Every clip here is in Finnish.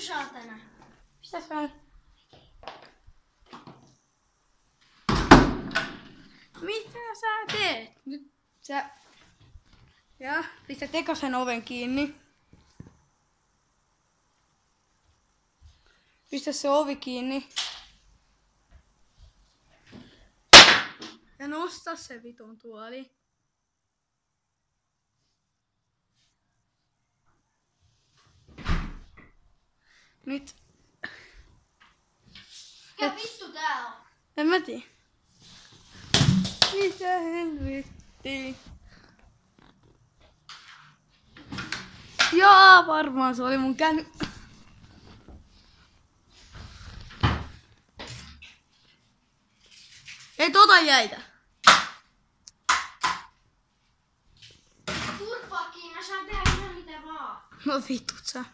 saatana. Mitä sä on? Mitä sä teet? Nyt sä... Ja, pistä eka sen oven kiinni. Pistä se ovi kiinni. Ja nosta se vitun tuoli. Nyt. Mikä vittu tää on? En mä tiedä. Mitä helvettiä? Jaa, varmaan se oli mun Ei tota jäitä. Turpaakin, mä saan tehdä ihan mitä vaan. No vitut sä.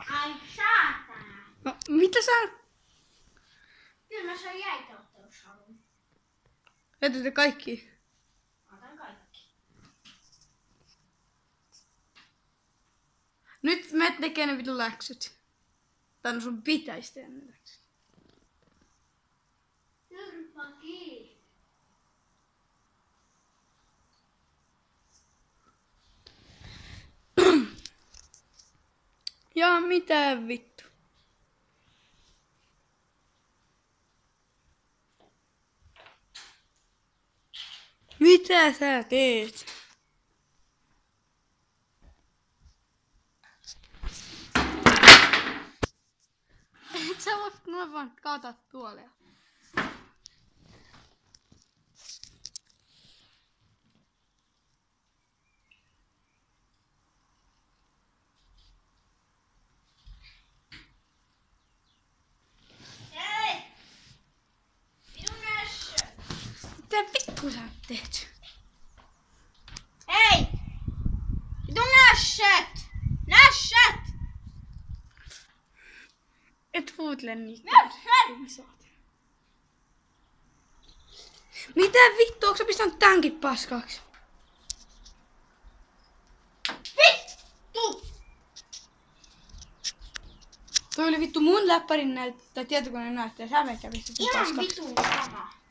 Ai saatana. No, mitä sä... Kyllä mä saan jäitä ottelushalun. Jätätte kaikki. Otan kaikki. Nyt me tekee ne vitun läksyt. Tai no sun pitäis tehdä ne läksyt. Turpaakin. Ja mitä vittu. Mitä sä teet? Et sä voit noin vaan kaataa tuoleja. Hei! Minun nässö! Mitä vittu sä teet? Hei! Minun nässöt! Nässöt! Et puutle niitä. Nässöt! Mitä vittu, onko sä pistänyt tämänkin paskaksi? Vittu! Toi oli vittu mun läppärin tai tietokoneen näyttäjä. Sä meitä pistit sen Ihan paskaksi. vitun sama.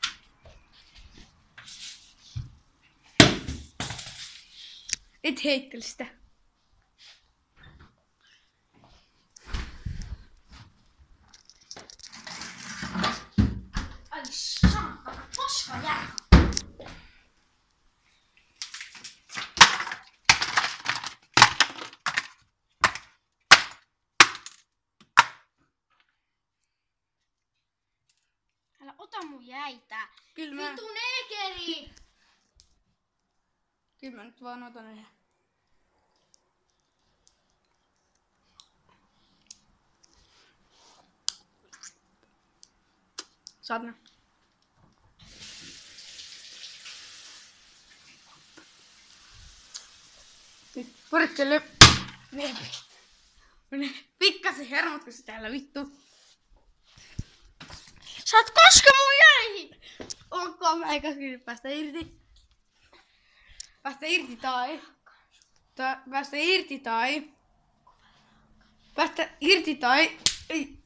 Et heittele sitä. Ai saatana, paska jää. Älä ota mun jäitä. Kyllä mä, Vitu negeri! kyllä mä nyt vaan otan ne. Saat ne. Nyt porittele. Ne pikkasen hermot, kun se täällä vittu. Saat koske mun jäihin! Olkoon mä eikä nyt päästä irti. Päästä irti tai. Päästä irti tai. Päästä irti tai. Ei.